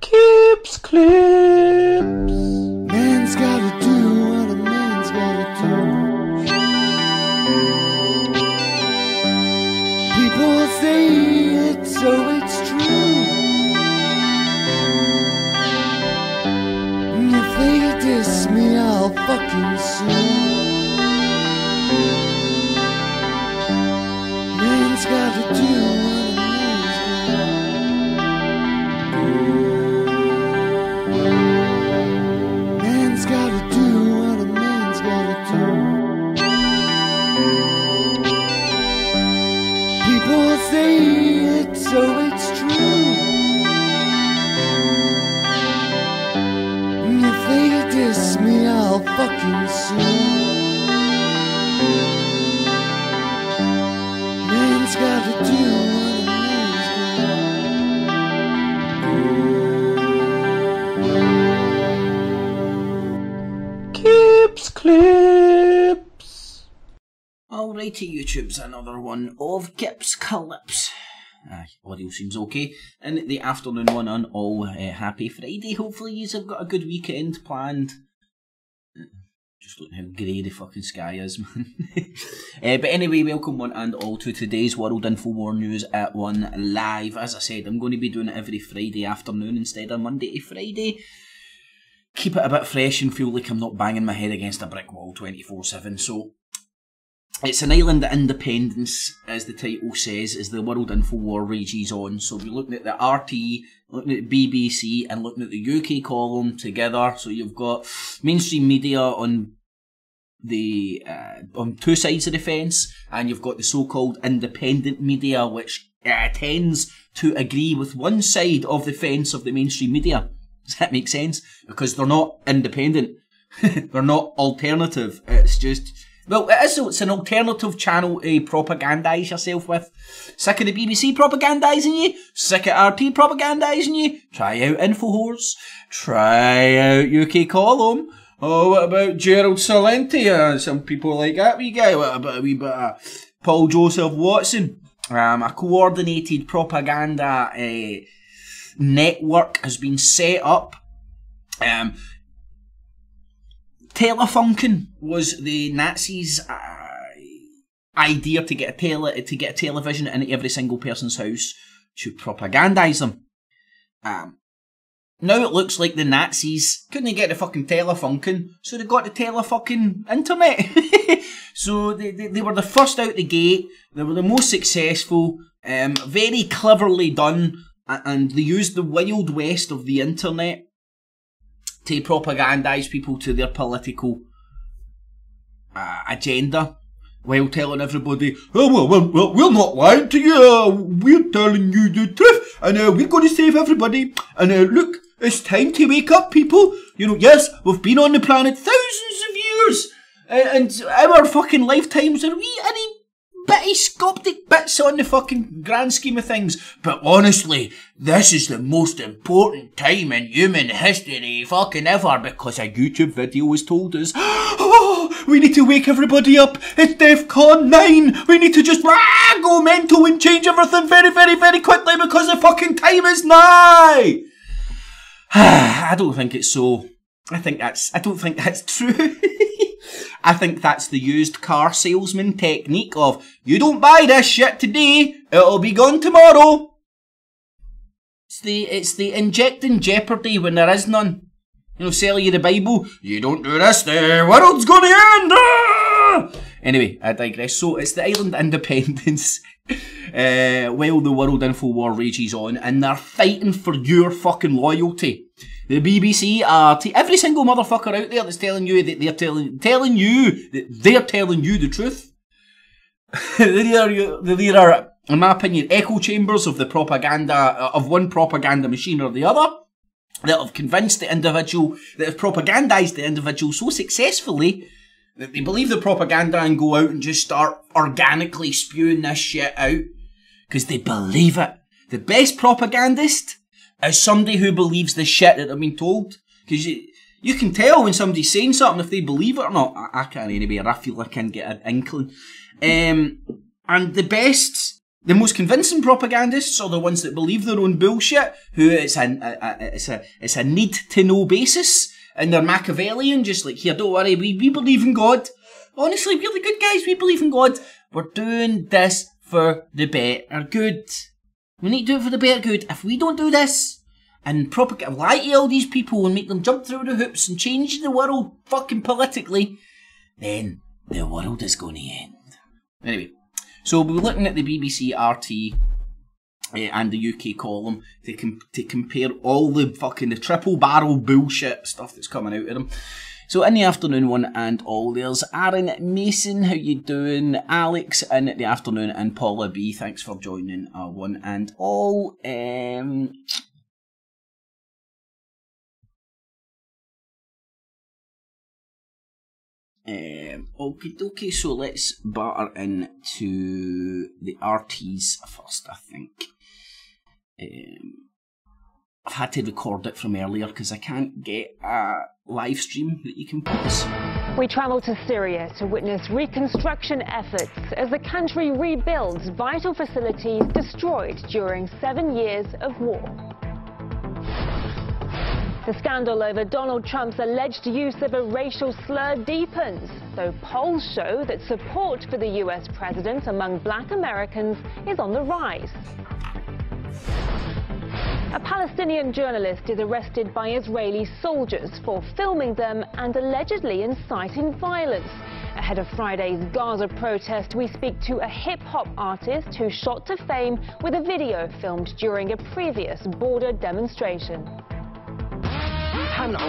Cips clips. Man's gotta do what a man's gotta do. People say it, so it's true. And if they diss me, I'll fucking sue. Man's gotta do what a man's gotta do. Man's gotta do what a man's gotta do. People say it, so it's true. And if they diss me, I'll fucking sue. Man's gotta do what a man's gotta do. Cips clips. Alrighty, YouTube's another one of Cips Clips. Audio seems okay. And the afternoon one on all happy Friday. Hopefully you have got a good weekend planned. Just looking how grey the fucking sky is, man. But anyway, welcome one and all to today's World InfoWar News at 1 live. As I said, I'm going to be doing it every Friday afternoon instead of Monday to Friday. Keep it a bit fresh and feel like I'm not banging my head against a brick wall 24/7. So, it's an island of independence, as the title says, as the World InfoWar rages on. So we're looking at the RT, looking at the BBC, and looking at the UK column together. So you've got mainstream media on the on two sides of the fence, and you've got the so-called independent media, which tends to agree with one side of the fence of the mainstream media. Does that make sense? Because they're not independent. They're not alternative. It's just... Well, it is, it's an alternative channel to propagandise yourself with. Sick of the BBC propagandising you? Sick of RT propagandising you? Try out InfoWars. Try out UK Column. Oh, what about Gerald Salenti? Some people like that wee guy. What about a wee bit of Paul Joseph Watson? A coordinated propaganda network has been set up. Telefunken was the Nazis' idea to get a television into every single person's house to propagandise them. Now it looks like the Nazis couldn't get the fucking Telefunken, so they got the telefucking internet. So they were the first out the gate. They were the most successful. Very cleverly done, and they used the Wild West of the internet to propagandise people to their political agenda, while telling everybody, oh, well, we're not lying to you, we're telling you the truth, and we're going to save everybody, and look, it's time to wake up, people. You know, yes, we've been on the planet thousands of years, and our fucking lifetimes are wee any bitty scoptic bits on the fucking grand scheme of things, but honestly, this is the most important time in human history fucking ever, because a YouTube video has told us, oh, we need to wake everybody up, it's DEFCON 9, we need to just go mental and change everything very, very, very quickly because the fucking time is nigh. I don't think it's so. I don't think that's true. I think that's the used car salesman technique of, you don't buy this shit today, it'll be gone tomorrow. It's the injecting jeopardy when there is none. You know, sell you the Bible, you don't do this, the world's gonna end! Ah! Anyway, I digress. So, it's the island independence while the World InfoWar rages on, and they're fighting for your fucking loyalty. The BBC, every single motherfucker out there that's telling you that they're telling you the truth. There are, in my opinion, echo chambers of the propaganda, of one propaganda machine or the other, that have convinced the individual, that have propagandised the individual so successfully that they believe the propaganda and go out and just start organically spewing this shit out because they believe it. The best propagandist is somebody who believes the shit that they've been told. Because you can tell when somebody's saying something if they believe it or not. I can't anyway, I feel like I can get an inkling. And the best the most convincing propagandists are the ones that believe their own bullshit, who it's a need-to-know basis, and they're Machiavellian, just like, here, don't worry, we believe in God. Honestly, we're the good guys, we believe in God. We're doing this for the better good. We need to do it for the better good. If we don't do this, and lie to all these people and make them jump through the hoops and change the world fucking politically, then the world is going to end. Anyway, so we'll be looking at the BBC, RT, and the UK column to compare all the triple barrel bullshit stuff that's coming out of them. So in the afternoon one and all, there's Aaron Mason, how you doing? Alex in the afternoon, and Paula B, thanks for joining one and all. Okay, so let's barter into the RTs first, I think. I've had to record it from earlier because I can't get a live stream that you can pause. We travel to Syria to witness reconstruction efforts as the country rebuilds vital facilities destroyed during 7 years of war. The scandal over Donald Trump's alleged use of a racial slur deepens, though polls show that support for the US president among black Americans is on the rise. A Palestinian journalist is arrested by Israeli soldiers for filming them and allegedly inciting violence. Ahead of Friday's Gaza protest, we speak to a hip-hop artist who shot to fame with a video filmed during a previous border demonstration. Hello.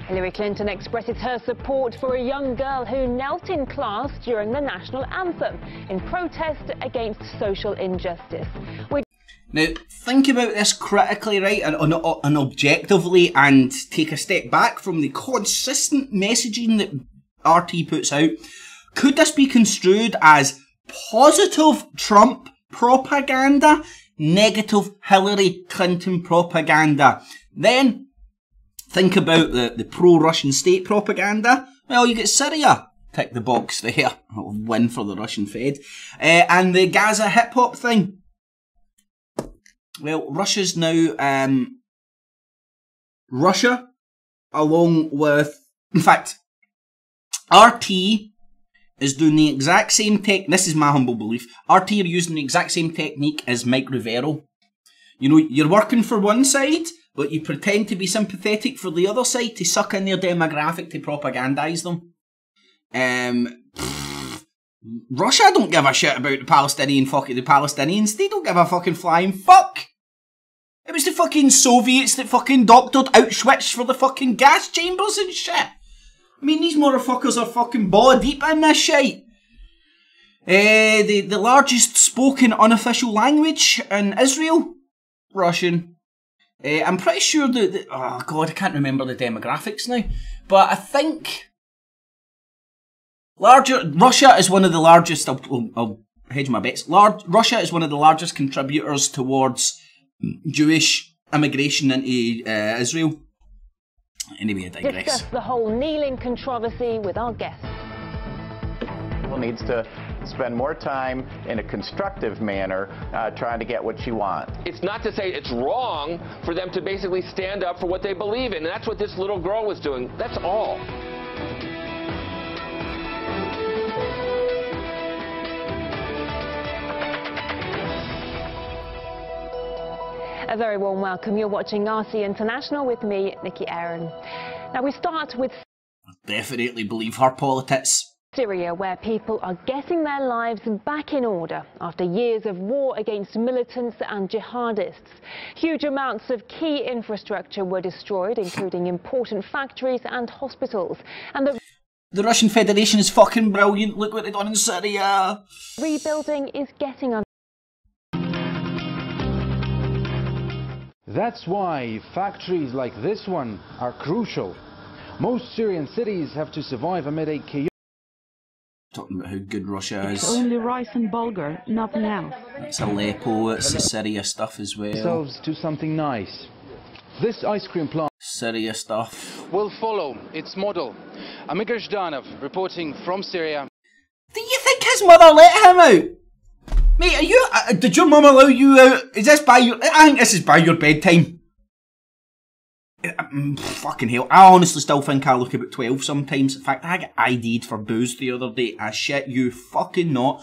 Hillary Clinton expresses her support for a young girl who knelt in class during the national anthem in protest against social injustice. Now, think about this critically, right, and objectively, and take a step back from the consistent messaging that RT puts out. Could this be construed as positive Trump propaganda, negative Hillary Clinton propaganda? Then, think about the pro-Russian state propaganda. Well, you get Syria. Tick the box there. Win for the Russian Fed. And the Gaza hip-hop thing. Well, Russia's now... Russia, along with... In fact, RT is doing the exact same this is my humble belief. RT are using the exact same technique as Mike Rivero. You know, you're working for one side, but you pretend to be sympathetic for the other side to suck in their demographic to propagandise them. Russia don't give a shit about the Palestinians. They don't give a fucking flying fuck. It was the fucking Soviets that fucking doctored Auschwitz for the fucking gas chambers and shit. I mean, these motherfuckers are fucking ball deep in this shit. The largest spoken unofficial language in Israel? Russian. I'm pretty sure that... Oh, God, I can't remember the demographics now. But I think... Russia is one of the largest... I'll hedge my bets. Russia is one of the largest contributors towards Jewish immigration into Israel. Anyway, I digress. Discuss the whole kneeling controversy with our guests. Needs to spend more time in a constructive manner trying to get what she wants. It's not to say it's wrong for them to basically stand up for what they believe in, and that's what this little girl was doing. That's all. A very warm welcome. You're watching RC International with me, Nikki Aaron. Now we start with... I definitely believe her politics. Syria, where people are getting their lives back in order after years of war against militants and jihadists. Huge amounts of key infrastructure were destroyed, including important factories and hospitals. And the Russian Federation is fucking brilliant. Look what they've done in Syria. Rebuilding is getting under. That's why factories like this one are crucial. Most Syrian cities have to survive amid a chaotic... Talking about how good Russia is. It's only rice and bulgur, nothing else. It's Aleppo, it's the Syria stuff as well. ...themselves to something nice. This ice cream plant... Syria stuff. will follow its model. Amir Zhdanov reporting from Syria. Do you think his mother let him out? Mate, are you? Did your mum allow you out? Is this by your? I think this is by your bedtime. Fucking hell! I honestly still think I look about 12 sometimes. In fact, I got ID'd for booze the other day. I shit you fucking not.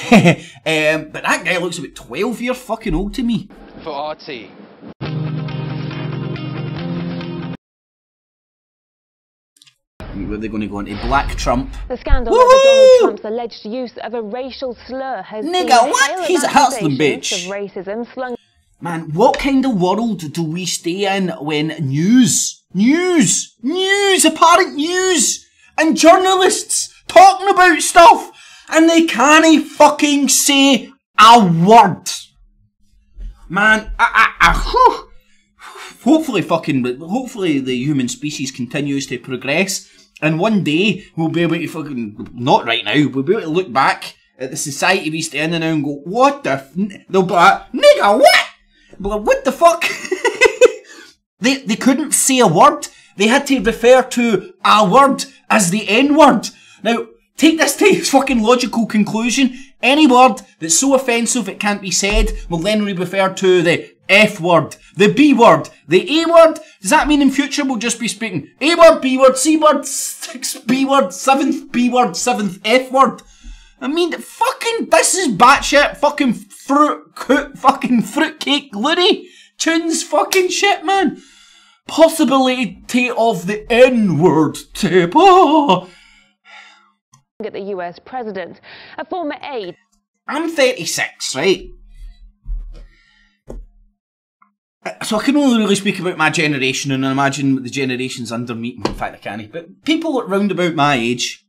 But that guy looks about 12 years fucking old to me. For RT. Where they're going to go into Black Trump. The scandal over Donald Trump's alleged use of a racial slur has Nigga, what? He's a hustling bitch. Of racism slung. Man, what kind of world do we stay in when apparent news, and journalists talking about stuff, and they can't fucking say a word? Man, hopefully the human species continues to progress, and one day we'll be able to fucking, not right now, we'll be able to look back at the society we stay in now and go, what the they'll be like, nigga, what? But what the fuck? They couldn't say a word. They had to refer to a word as the N-word. Now, take this to its fucking logical conclusion. Any word that's so offensive it can't be said will then be referred to the F word, the B word, the A word. Does that mean in future we'll just be speaking A word, B word, C word, 6th B word, 7th B word, 7th F word? I mean, fucking, this is batshit fucking fruitcake loony tunes fucking shit, man. Possibility of the N-word tape. Oh. At the US president, a former aide. I'm 36, right? So I can only really speak about my generation and imagine the generations under me. In fact, I can't. But people round about my age,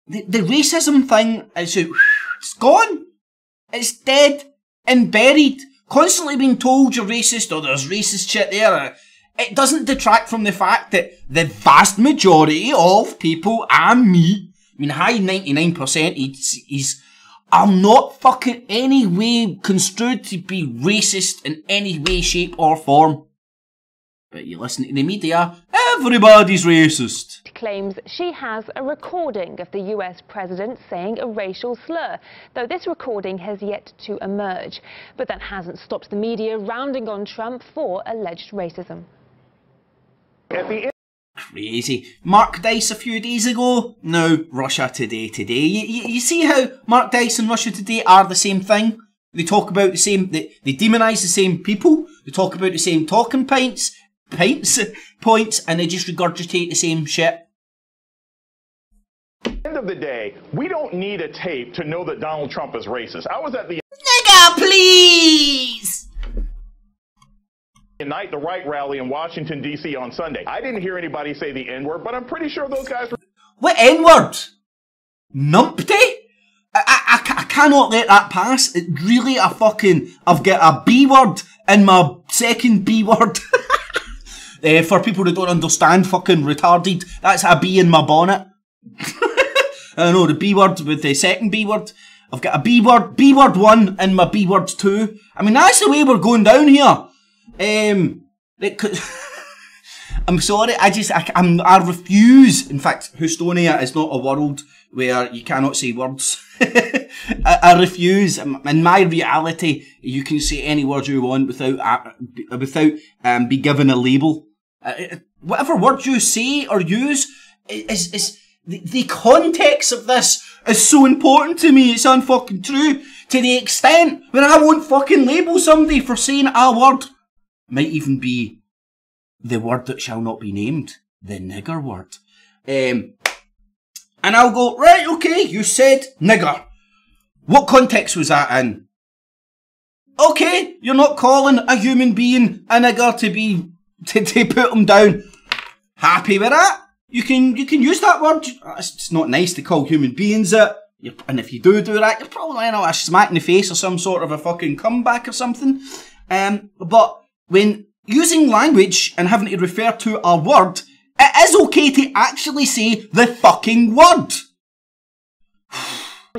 the racism thing is it's gone. It's dead and buried. Constantly being told you're racist or there's racist shit there. It doesn't detract from the fact that the vast majority of people and me, I mean high 99% are not fucking any way construed to be racist in any way, shape or form. But you listen to the media, everybody's racist. Claims she has a recording of the US president saying a racial slur, though this recording has yet to emerge. But that hasn't stopped the media rounding on Trump for alleged racism. Crazy. Mark Dice a few days ago, now Russia Today today. You see how Mark Dice and Russia Today are the same thing? They talk about the same, they demonise the same people, they talk about the same talking points, and they just regurgitate the same shit. At the end of the day, we don't need a tape to know that Donald Trump is racist. I was at the Nigga, please! Unite the Right rally in Washington, D.C. on Sunday. I didn't hear anybody say the N-word, but I'm pretty sure those guys were... What N-word? Numpty? I cannot let that pass. It really I've got a B word in my second B word. For people who don't understand, fucking retarded, that's a B in my bonnet. I know, the B word with the second B word. I've got a B word 1 and my B word 2. I mean, that's the way we're going down here. I'm sorry, I refuse. In fact, Houstonia is not a world where you cannot say words. I refuse. In my reality, you can say any word you want without be given a label. Whatever word you say or use is the context of this is so important to me. It's unfucking true to the extent where I won't fucking label somebody for saying a word. Might even be the word that shall not be named, the nigger word. And I'll go, right, okay, you said nigger. What context was that in? Okay, you're not calling a human being a nigger to put them down. Happy with that? You can use that word. It's not nice to call human beings it. And if you do that, you're probably a smack in the face or some sort of a fucking comeback or something. But when using language and having to refer to a word, it is okay to actually say the fucking word.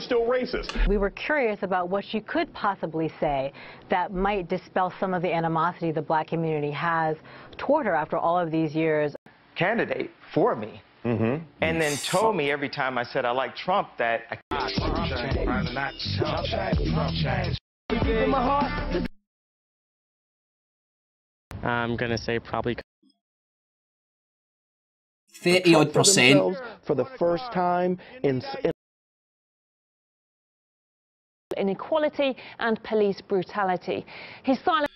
still racist. We were curious about what you could possibly say that might dispel some of the animosity the black community has toward her after all of these years. Candidate for me. And then told me every time I said I like Trump that I'm gonna say probably 30-odd%. For the first time in Inequality and police brutality. His silence.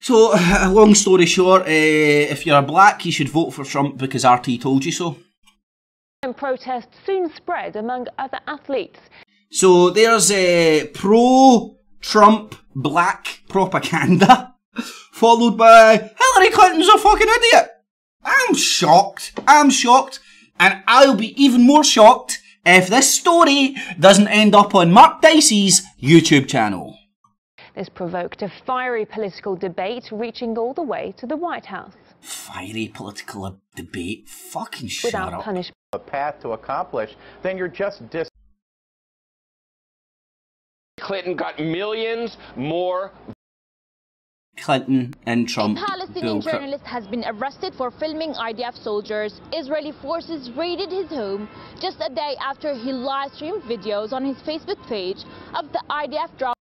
So, long story short, if you're a black, you should vote for Trump because RT told you so. Protests soon spread among other athletes. So there's pro-Trump black propaganda, followed by Hillary Clinton's a fucking idiot. I'm shocked, and I'll be even more shocked if this story doesn't end up on Mark Dicey's YouTube channel. This provoked a fiery political debate reaching all the way to the White House. Fiery political debate? Fucking shut Without up. punishment. A path to accomplish, then you're just Clinton got millions more. Clinton and Trump. A Palestinian journalist has been arrested for filming IDF soldiers. Israeli forces raided his home just a day after he live-streamed videos on his Facebook page of the IDF drop.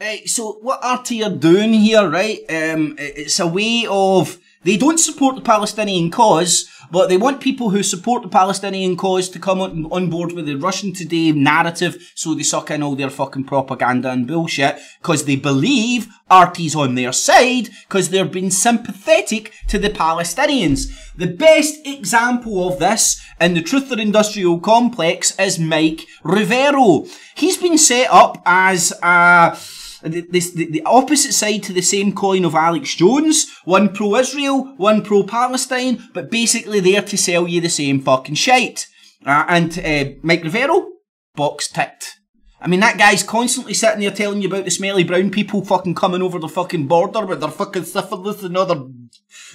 Right, so what RT are doing here, right, it's a way of, they don't support the Palestinian cause, but they want people who support the Palestinian cause to come on board with the Russian Today narrative, so they suck in all their fucking propaganda and bullshit, because they believe RT's on their side, because they're being sympathetic to the Palestinians. The best example of this in the Truther Industrial Complex is Mike Rivero. He's been set up as the opposite side to the same coin of Alex Jones, one pro-Israel, one pro-Palestine, but basically there to sell you the same fucking shite. And Mike Rivero, box ticked. I mean, that guy's constantly sitting there telling you about the smelly brown people fucking coming over the fucking border with their fucking syphilis and other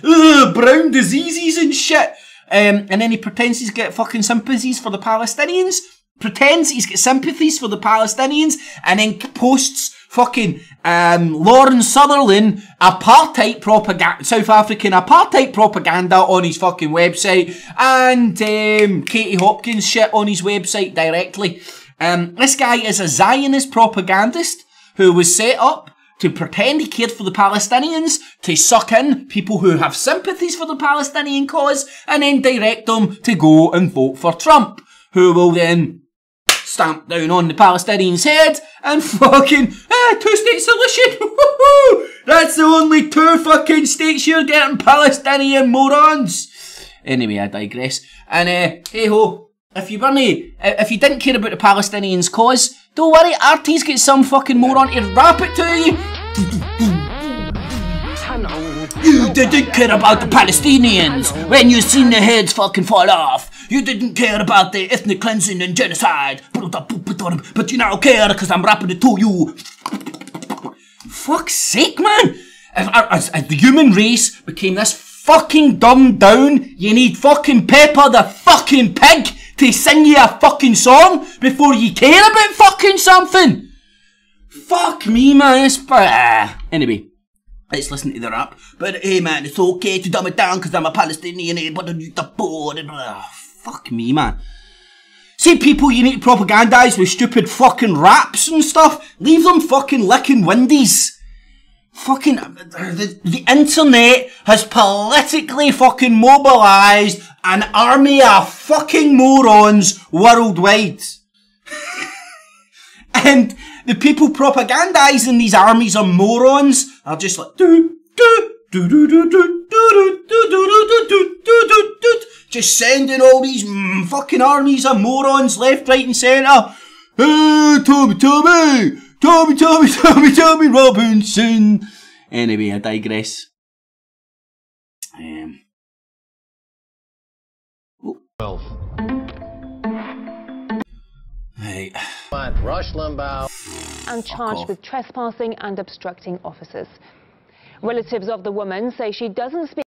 brown diseases and shit. And then he pretends he's got fucking sympathies for the Palestinians, pretends he's got sympathies for the Palestinians, and then posts fucking Lauren Sutherland apartheid propaganda, South African apartheid propaganda on his fucking website, and Katie Hopkins shit on his website directly. This guy is a Zionist propagandist who was set up to pretend he cared for the Palestinians, to suck in people who have sympathies for the Palestinian cause, and then direct them to go and vote for Trump, who will then stamp down on the Palestinians' head and fucking, two-state solution, woohoo! That's the only two fucking states you're getting, Palestinian morons! Anyway, I digress. And, hey-ho, if you didn't care about the Palestinians' cause, don't worry, RT's got some fucking moron to rap it to you. You didn't care about the Palestinians when you seen their heads fucking fall off. You didn't care about the ethnic cleansing and genocide. But you now care because I'm rapping it to you. Fuck's sake, man. As the human race became this fucking dumbed down, you need fucking Pepper the fucking pig to sing you a fucking song before you care about fucking something. Fuck me, man. Anyway. Let's listen to the rap. But hey man, it's okay to dumb it down because I'm a Palestinian, but the board. Fuck me, man. See people you need to propagandise with stupid fucking raps and stuff, leave them fucking licking windies. Fucking, the internet has politically fucking mobilised an army of fucking morons worldwide. And the people propagandising these armies of morons are just like just sending all these fucking armies of morons left, right and centre. Hey, Tommy Robinson. Anyway, I digress. Right. Rush Limbaugh. And charged with trespassing and obstructing officers. Relatives of the woman say she doesn't speak.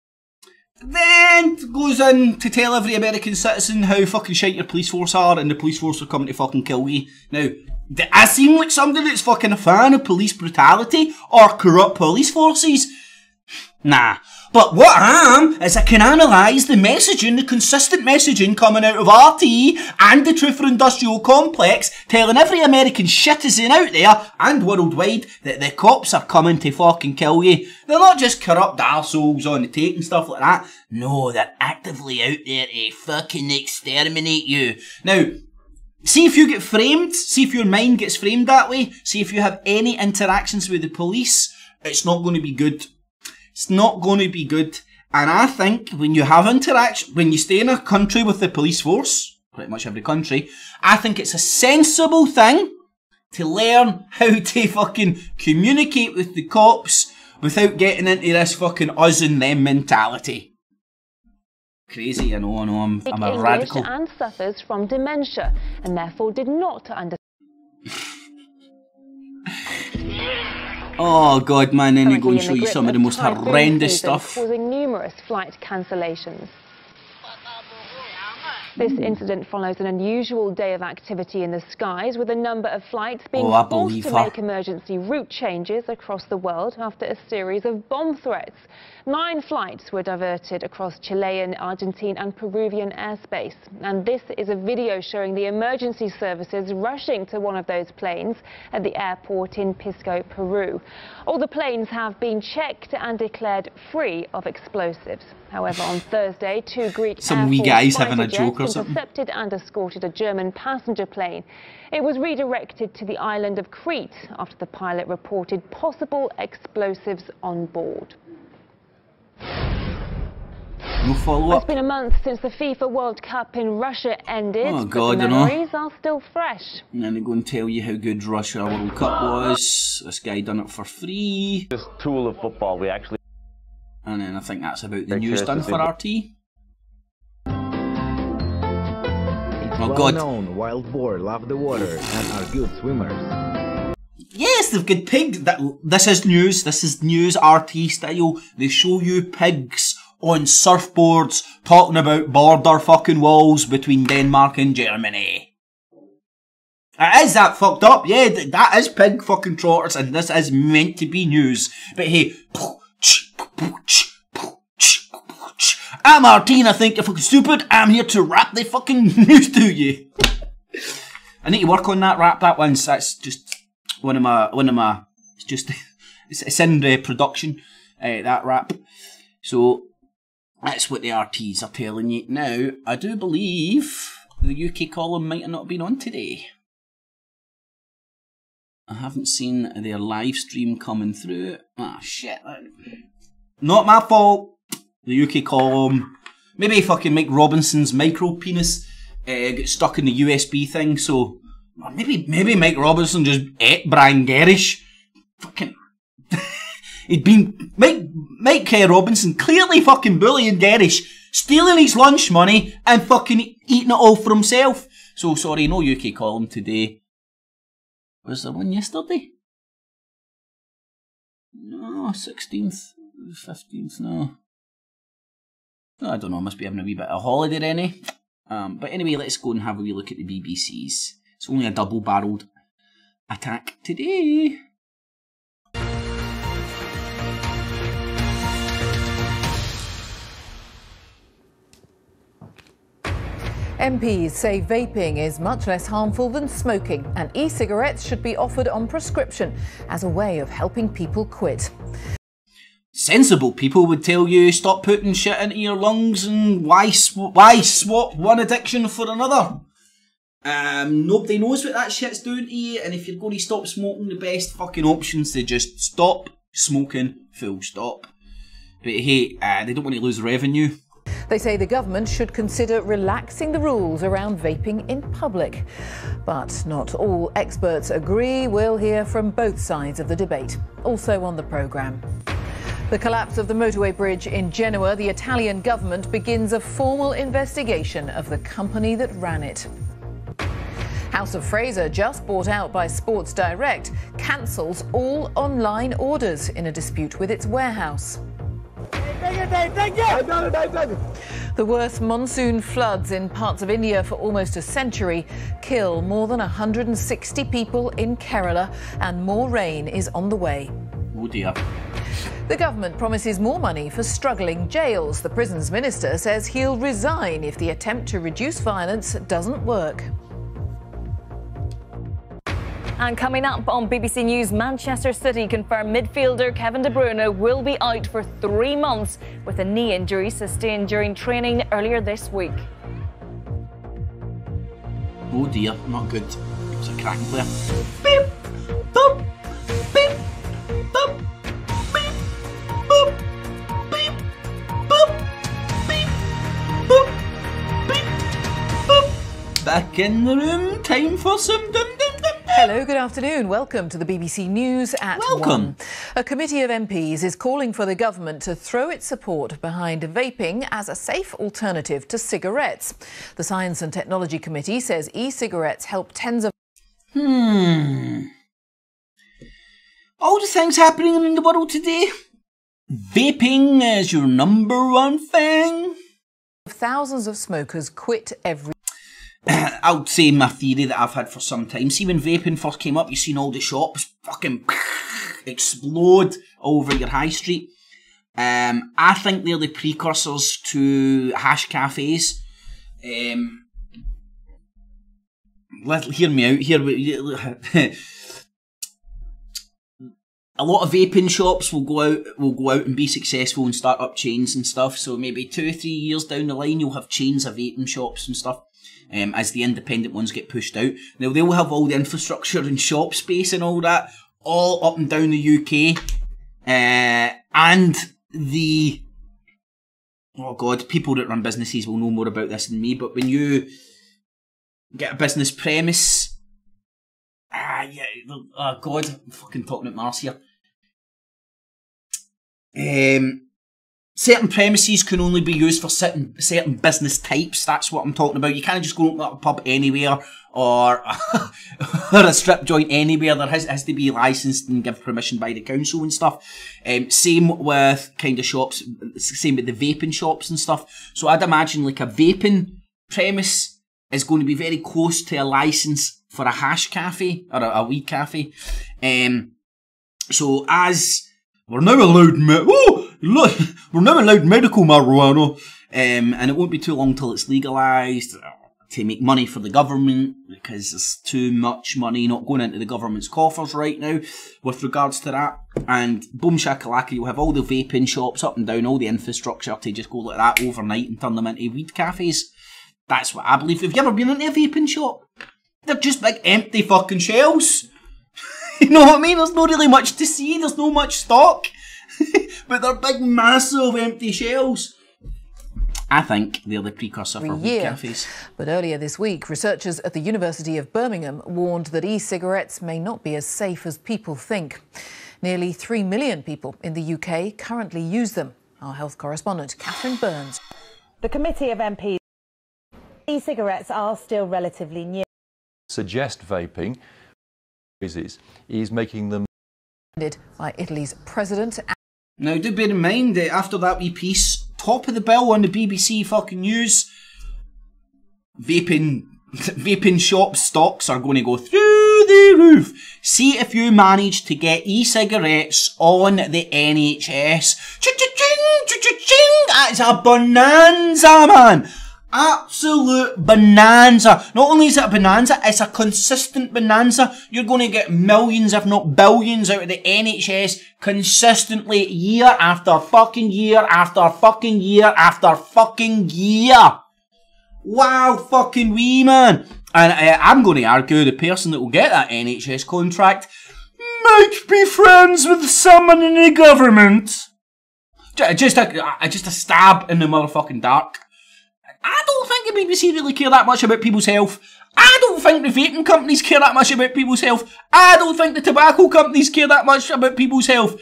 Then goes in to tell every American citizen how fucking shite your police force are, and the police force are coming to fucking kill you. Now, do I seem like somebody that's fucking a fan of police brutality or corrupt police forces? Nah. But what I am is I can analyse the messaging, the consistent messaging coming out of RT and the Truther Industrial Complex, telling every American citizen out there and worldwide that the cops are coming to fucking kill you. They're not just corrupt arseholes on the take and stuff like that. No, they're actively out there to fucking exterminate you. Now, see if you get framed, see if your mind gets framed that way, see if you have any interactions with the police, it's not going to be good. It's not going to be good. And I think when you have interaction, when you stay in a country with the police force, pretty much every country, I think it's a sensible thing to learn how to fucking communicate with the cops without getting into this fucking us and them mentality. Crazy, I know, I'm a radical. And suffers from dementia and therefore did not understand. Oh god, man, then you go and show you some of the most horrendous stuff. Causing numerous flight cancellations. This incident follows an unusual day of activity in the skies, with a number of flights being forced to make emergency route changes across the world after a series of bomb threats. 9 flights were diverted across Chilean, Argentine and Peruvian airspace. And this is a video showing the emergency services rushing to one of those planes at the airport in Pisco, Peru. All the planes have been checked and declared free of explosives. However, on Thursday, 2 Greek some wee guys having a joke or something intercepted and escorted a German passenger plane. It was redirected to the island of Crete after the pilot reported possible explosives on board. No follow-up. It's been a month since the FIFA World Cup in Russia ended, oh god, but the memories are still fresh. And then they go and tell you how good Russia World Cup was. This guy done it for free. This tool of football, we actually... And then I think that's about the news done for RT. Oh god. Known wild boar love the water and are good swimmers. Yes, they've got pigs. This is news. This is news RT style. They show you pigs on surfboards talking about border fucking walls between Denmark and Germany. Is that fucked up? Yeah, that is pig fucking trotters, and this is meant to be news. But hey, I'm RT and I think you're fucking stupid. I'm here to rap the fucking news to you. I need to work on that rap. That one's, that's just one of my, it's just, it's in the production, that rap. So, that's what the RTs are telling you. Now, I do believe the UK column might have not been on today. I haven't seen their live stream coming through. Ah, shit. Not my fault. The UK column. Maybe fucking Mike Robinson's micro penis got stuck in the USB thing, so maybe Mike Robinson just ate Brian Gerrish. Fucking he'd been Mike Robinson clearly fucking bullying Gerrish, stealing his lunch money and fucking eating it all for himself. So sorry, no UK column today. Was there one yesterday? No, 16th, 15th, no. I don't know, must be having a wee bit of holiday, Rennie. But anyway, let's go and have a wee look at the BBC's. It's only a double-barreled attack today. MPs say vaping is much less harmful than smoking, and e-cigarettes should be offered on prescription as a way of helping people quit. Sensible people would tell you stop putting shit into your lungs and why swap one addiction for another. Nobody knows what that shit's doing to you, and if you're going to stop smoking, the best fucking option's to just stop smoking, full stop. But hey, they don't want to lose revenue. They say the government should consider relaxing the rules around vaping in public. But not all experts agree. We'll hear from both sides of the debate. Also on the programme. The collapse of the motorway bridge in Genoa, the Italian government begins a formal investigation of the company that ran it. House of Fraser, just bought out by Sports Direct, cancels all online orders in a dispute with its warehouse. The The worst monsoon floods in parts of India for almost a century kill more than 160 people in Kerala, and more rain is on the way. Oh dear. The government promises more money for struggling jails. The prisons minister says he'll resign if the attempt to reduce violence doesn't work. And coming up on BBC News, Manchester City confirmed midfielder Kevin De Bruyne will be out for 3 months with a knee injury sustained during training earlier this week. Oh dear, not good. It's a cracking player. Beep, boop, beep, boop, beep, boop, beep, boop, beep, boop, beep, boop. Back in the room, time for some dum dum dum. Hello, good afternoon. Welcome to the BBC News at 1. A committee of MPs is calling for the government to throw its support behind vaping as a safe alternative to cigarettes. The Science and Technology Committee says e-cigarettes help tens of... All the things happening in the world today. Vaping is your #1 thing. Thousands of smokers quit every... I would say my theory that I've had for some time. See, when vaping first came up, you seen all the shops fucking explode over your high street. I think they're the precursors to hash cafes. Hear me out here. A lot of vaping shops will go out and be successful and start up chains and stuff. So maybe 2 or 3 years down the line, you'll have chains of vaping shops and stuff. As the independent ones get pushed out. Now, they'll have all the infrastructure and shop space and all that, all up and down the UK. And the... Oh God, people that run businesses will know more about this than me, but when you get a business premise... Oh God, I'm fucking talking at Mars here. Certain premises can only be used for certain business types. That's what I'm talking about. You can't just go open up a pub anywhere or a strip joint anywhere. There has to be licensed and give permission by the council and stuff. Same with kind of shops. Same with the vaping shops and stuff. So I'd imagine like a vaping premise is going to be very close to a license for a hash cafe or a weed cafe. So as we're now allowed we're now allowed medical marijuana, and it won't be too long till it's legalised to make money for the government, because there's too much money not going into the government's coffers right now with regards to that. And boom shakalaka, you'll have all the vaping shops up and down, all the infrastructure to just go like that overnight and turn them into weed cafes. That's what I believe. Have you ever been into a vaping shop? They're just big empty fucking shells. You know what I mean? There's not really much to see, there's no much stock. But they're big, massive, empty shells. I think they're the precursor for weed cafes. But earlier this week, researchers at the University of Birmingham warned that e-cigarettes may not be as safe as people think. Nearly 3 million people in the UK currently use them. Our health correspondent, Catherine Burns. The committee of MPs, e-cigarettes are still relatively new. Suggest vaping is making them... by Italy's president. Now, do bear in mind that after that wee piece, top of the bill on the BBC fucking news, vaping shop stocks are going to go through the roof. See if you manage to get e-cigarettes on the NHS. Cha-cha-ching, cha-cha-ching. That's a bonanza, man. Absolute bonanza. Not only is it a bonanza, it's a consistent bonanza. You're going to get millions, if not billions, out of the NHS consistently, year after fucking year after fucking year after fucking year. Wow, fucking wee, man. And I'm going to argue the person that will get that NHS contract might be friends with someone in the government. Just a stab in the motherfucking dark. I don't think the BBC really care that much about people's health. I don't think the vaping companies care that much about people's health. I don't think the tobacco companies care that much about people's health.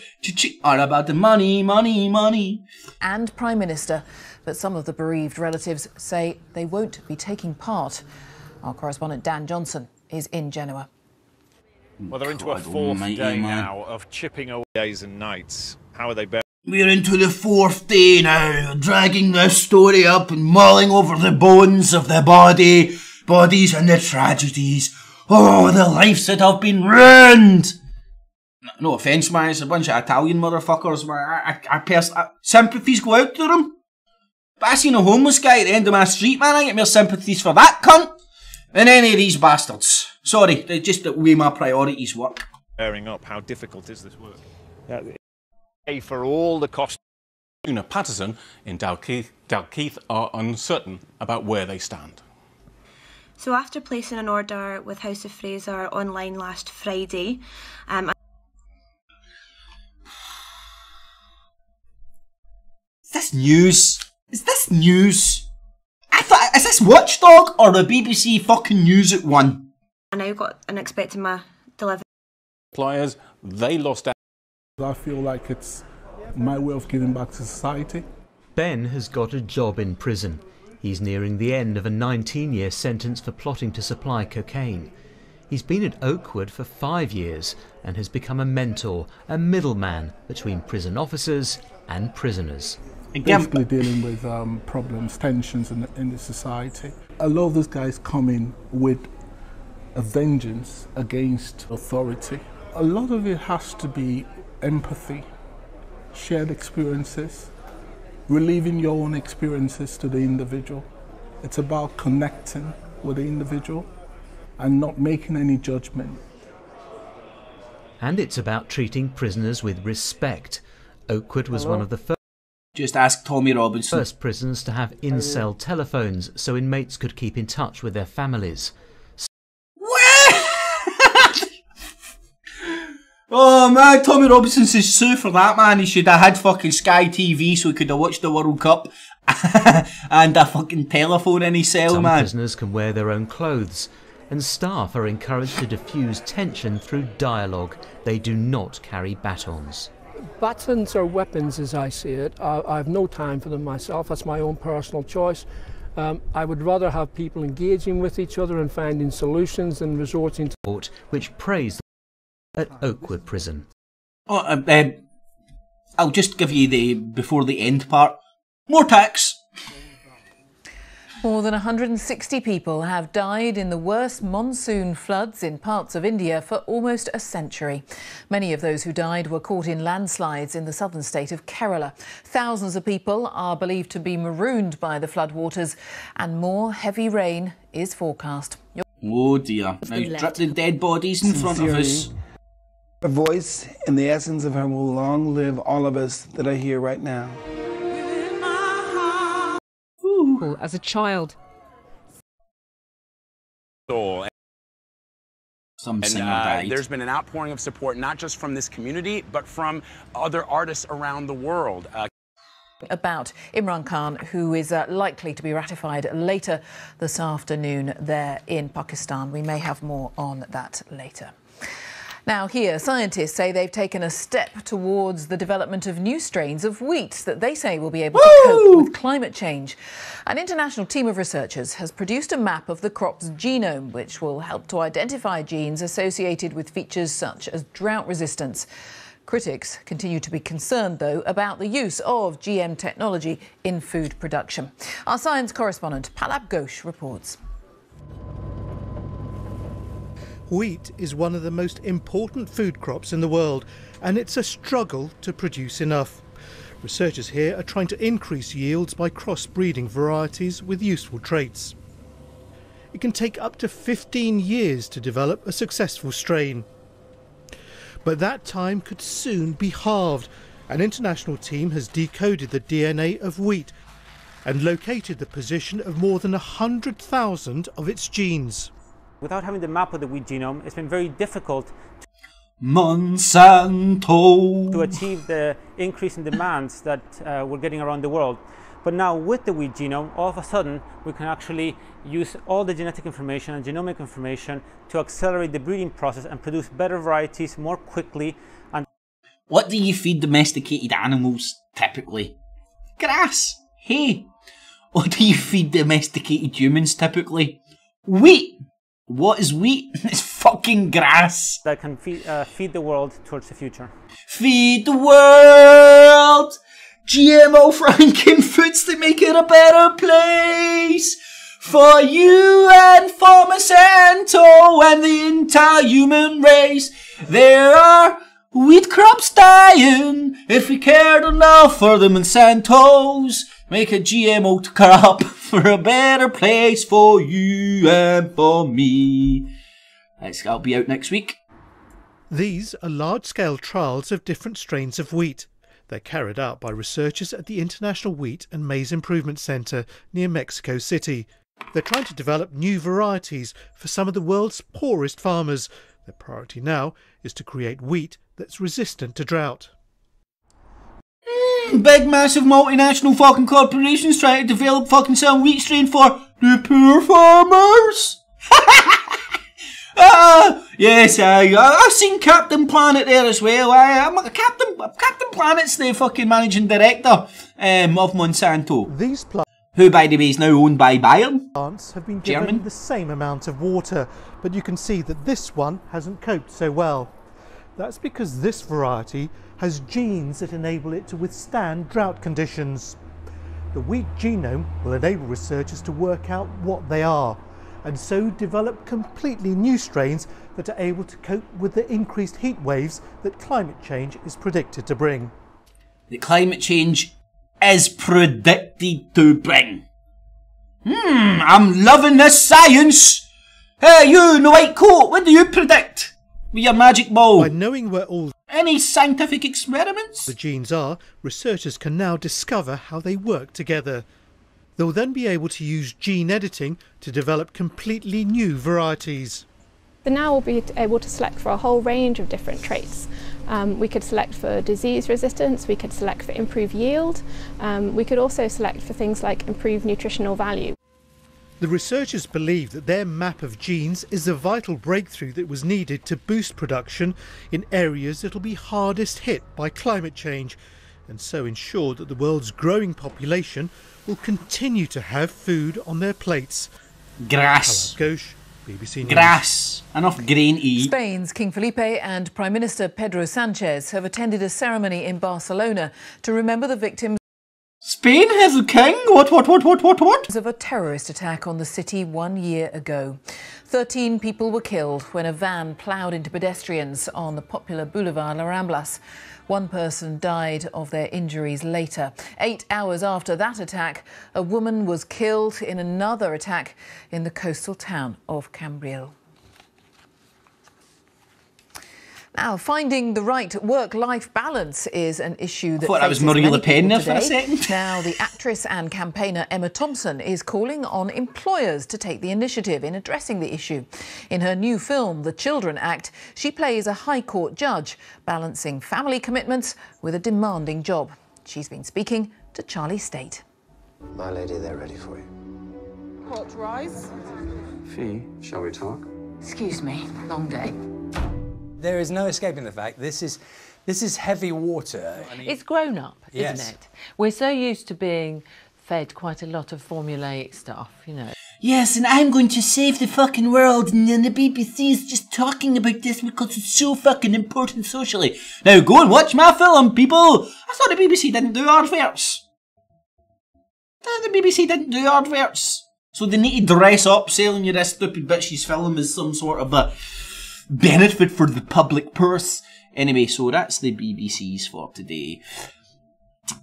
All about the money, money, money. And Prime Minister. But some of the bereaved relatives say they won't be taking part. Our correspondent Dan Johnson is in Genoa. Well, they're into a fourth day now of chipping away days and nights. How are they bearing? We're into the 4th day now, dragging this story up and mulling over the bones of the bodies and the tragedies. Oh, the lives that have been ruined! No offence, man, it's a bunch of Italian motherfuckers, man. Sympathies go out to them. But I seen a homeless guy at the end of my street, man, I get more sympathies for that cunt than any of these bastards. Sorry, just the way my priorities work. Bearing up, how difficult is this work? Pay for all the costs. Patterson in Dalkeith are uncertain about where they stand. So after placing an order with House of Fraser online last Friday, Is this news? Is this news? Is this Watchdog or the BBC fucking News at 1? I now got and expecting my delivery. Suppliers, they lost out. I feel like it's my way of giving back to society. Ben has got a job in prison. He's nearing the end of a 19-year sentence for plotting to supply cocaine. He's been at Oakwood for 5 years and has become a mentor, a middleman between prison officers and prisoners. Basically dealing with problems, tensions in the society. A lot of those guys come in with a vengeance against authority. A lot of it has to be empathy, shared experiences, reliving your own experiences to the individual. It's about connecting with the individual and not making any judgment. And it's about treating prisoners with respect. Oakwood was one of the first. Just ask Tommy Robinson. First prisons to have in-cell telephones so inmates could keep in touch with their families. Oh man, Tommy Robinson says sue for that, man. He should have had fucking Sky TV so he could have watched the World Cup and a fucking telephone in his cell, Some man. prisoners can wear their own clothes, and staff are encouraged to diffuse tension through dialogue. They do not carry batons. Batons are weapons as I see it. I have no time for them myself. That's my own personal choice. I would rather have people engaging with each other and finding solutions than resorting to... Which praised at Oakwood Prison. Oh, I'll just give you the before the end part. More tax. More than 160 people have died in the worst monsoon floods in parts of India for almost a century. Many of those who died were caught in landslides in the southern state of Kerala. Thousands of people are believed to be marooned by the floodwaters, and more heavy rain is forecast. Oh dear. Now drip the dead bodies in front of us. A voice and the essence of her will long live all of us that are here right now. As a child. Some singer died. There's been an outpouring of support, not just from this community, but from other artists around the world. About Imran Khan, who is likely to be ratified later this afternoon there in Pakistan. We may have more on that later. Now here, scientists say they've taken a step towards the development of new strains of wheat that they say will be able to cope with climate change. An international team of researchers has produced a map of the crop's genome, which will help to identify genes associated with features such as drought resistance. Critics continue to be concerned, though, about the use of GM technology in food production. Our science correspondent, Palab Ghosh, reports. Wheat is one of the most important food crops in the world, and it's a struggle to produce enough. Researchers here are trying to increase yields by cross-breeding varieties with useful traits. It can take up to 15 years to develop a successful strain. But that time could soon be halved. An international team has decoded the DNA of wheat and located the position of more than 100,000 of its genes. Without having the map of the wheat genome, it's been very difficult Monsanto to achieve the increase in demands that we're getting around the world. But now with the wheat genome, all of a sudden, we can actually use all the genetic information and genomic information to accelerate the breeding process and produce better varieties more quickly. And what do you feed domesticated animals typically? Grass, hay. What do you feed domesticated humans typically? Wheat. What is wheat? It's fucking fucking grass. That can feed the world towards the future. Feed the world! GMO Frankenfoods to make it a better place for you and for Monsanto and the entire human race. There are wheat crops dying. If we cared enough for the Monsantos, make a GMO crop for a better place for you and for me. That'll be out next week. These are large-scale trials of different strains of wheat. They're carried out by researchers at the International Wheat and Maize Improvement Center near Mexico City. They're trying to develop new varieties for some of the world's poorest farmers. Their priority now is to create wheat that's resistant to drought. Big massive multinational fucking corporations trying to develop fucking some wheat strain for the poor farmers. Yes, I've seen Captain Planet there as well. Captain Planet's the fucking managing director of Monsanto. These who, by the way, is now owned by Bayern. Plants have been given the same amount of water, but you can see that this one hasn't coped so well. That's because this variety has genes that enable it to withstand drought conditions. The wheat genome will enable researchers to work out what they are, and so develop completely new strains that are able to cope with the increased heat waves that climate change is predicted to bring. The climate change is predicted to bring. I'm loving this science. Hey, you in the white coat, what do you predict with your magic ball? By knowing where all any scientific experiments the genes are, researchers can now discover how they work together. They'll then be able to use gene editing to develop completely new varieties. So now we'll be able to select for a whole range of different traits. We could select for disease resistance, we could select for improved yield, we could also select for things like improved nutritional value. The researchers believe that their map of genes is a vital breakthrough that was needed to boost production in areas that will be hardest hit by climate change, and so ensure that the world's growing population will continue to have food on their plates. Grass. Ghosh, BBC News. Grass. Enough grain to eat. Spain's King Felipe and Prime Minister Pedro Sanchez have attended a ceremony in Barcelona to remember the victims. Spain has a king? What? Of a terrorist attack on the city 1 year ago. 13 people were killed when a van ploughed into pedestrians on the popular Boulevard La Ramblas. One person died of their injuries later. 8 hours after that attack, a woman was killed in another attack in the coastal town of Cambrils. Now, finding the right work-life balance is an issue that I thought that was Marine Le Pen there for a second. Now, the actress and campaigner Emma Thompson is calling on employers to take the initiative in addressing the issue. In her new film, The Children Act, she plays a High Court judge, balancing family commitments with a demanding job. She's been speaking to Charlie State. My lady, they're ready for you. Hot rice? Fee, shall we talk? Excuse me, long day. There is no escaping the fact this is heavy water. It's grown up, isn't it? We're so used to being fed quite a lot of formulaic stuff, you know. Yes, and I'm going to save the fucking world, and then the BBC is just talking about this because it's so fucking important socially. Now go and watch my film, people! I thought the BBC didn't do adverts. The BBC didn't do adverts. So they need to dress up selling you this stupid bitch's film as some sort of a benefit for the public purse. Anyway, so that's the BBC's for today.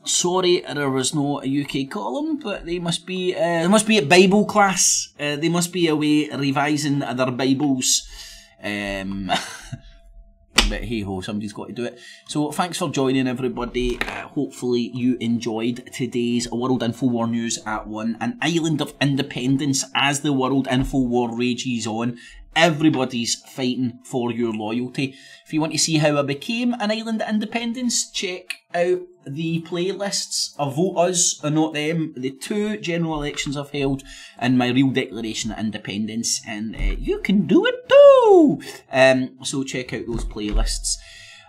Sorry there was no UK column, but they must be at Bible class. They must be away revising their Bibles. But hey ho, somebody's got to do it. So thanks for joining, everybody. Hopefully you enjoyed today's World InfoWar News at 1. An island of independence as the World InfoWar rages on. Everybody's fighting for your loyalty. If you want to see how I became an island of independence, check out the playlists of Vote Us and Not Them, the 2 general elections I've held, and my real declaration of independence, and you can do it too! So check out those playlists.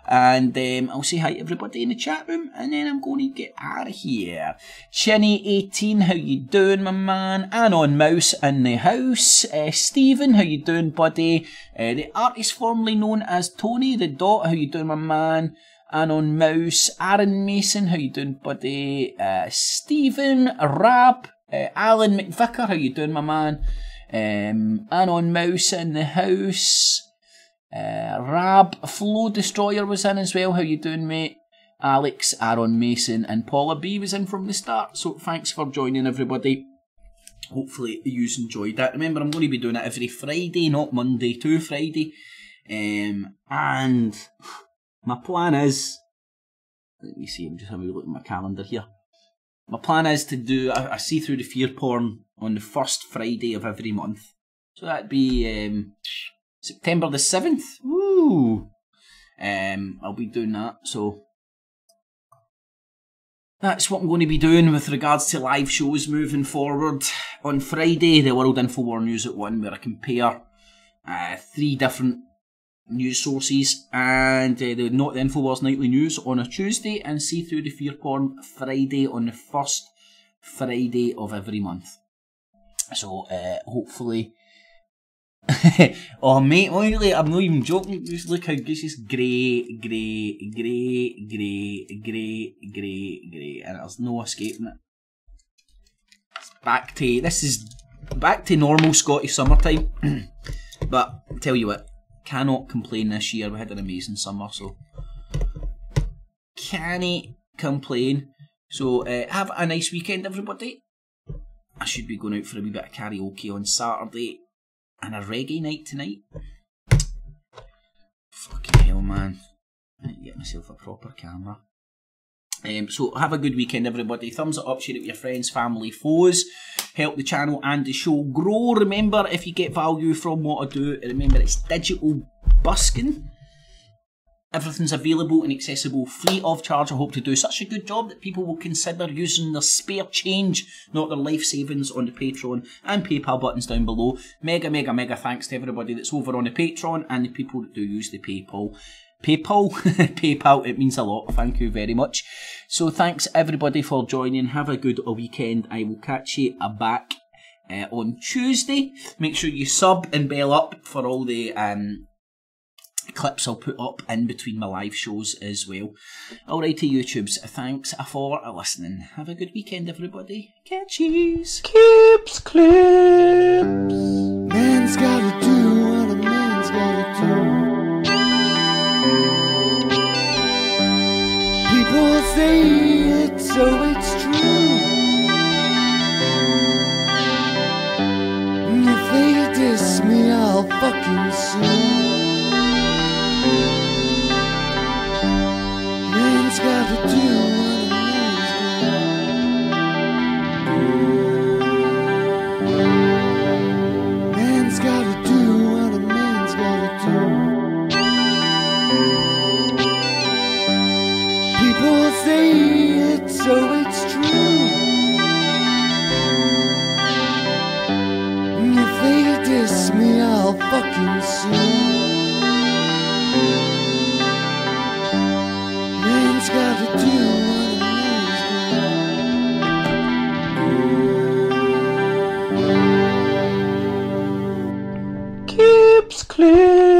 And I'll say hi to everybody in the chat room, and then I'm going to get out of here. Chinny18, how you doing, my man? Anon Mouse in the house. Stephen, how you doing, buddy? The artist formerly known as Tony the Dot, how you doing, my man? Anon Mouse. Aaron Mason, how you doing, buddy? Stephen Rab. Alan McVicker, how you doing, my man? Anon Mouse in the house. Rab Flow Destroyer was in as well. How you doing, mate? Alex, Aaron Mason, and Paula B was in from the start. So thanks for joining, everybody. Hopefully you enjoyed that. Remember, I'm going to be doing it every Friday, not Monday to Friday. And my plan is, let me see, I'm just having a look at my calendar here. My plan is to do a see through the fear porn on the first Friday of every month. So that'd be September the 7th. Woo! I'll be doing that. So that's what I'm going to be doing with regards to live shows moving forward. On Friday, the World InfoWar News at 1, where I compare 3 different news sources, and not the InfoWars Nightly News on a Tuesday, and see through the fear porn Friday on the first Friday of every month. So hopefully, oh mate, honestly, I'm not even joking. Just look how this is grey, and there's no escaping it. This is back to normal Scottish summertime. But I tell you what, cannot complain this year. We had an amazing summer, so can't complain. So have a nice weekend, everybody. I should be going out for a wee bit of karaoke on Saturday and a reggae night tonight. Fucking hell, man. I need to get myself a proper camera. So have a good weekend, everybody. Thumbs it up, share it with your friends, family, foes. Help the channel and the show grow. Remember, if you get value from what I do, remember it's digital busking. Everything's available and accessible free of charge. I hope to do such a good job that people will consider using their spare change, not their life savings, on the Patreon and PayPal buttons down below. Mega thanks to everybody that's over on the Patreon and the people that do use the PayPal, it means a lot. Thank you very much. So thanks everybody for joining. Have a good weekend. I will catch you back on Tuesday. Make sure you sub and bell up for all the clips I'll put up in between my live shows as well. Alrighty, YouTubes, thanks for listening. Have a good weekend, everybody. Catchies. Clips. Man's gotta do what a man's gotta do. People say it, so it's true. And if they diss me, I'll fucking sue. Man's gotta do what a man's gotta do. What a man's gotta do. People say it, so it's true. And if they diss me, I'll fucking sue. Man's gotta do what a man's gotta do. Keeps clear.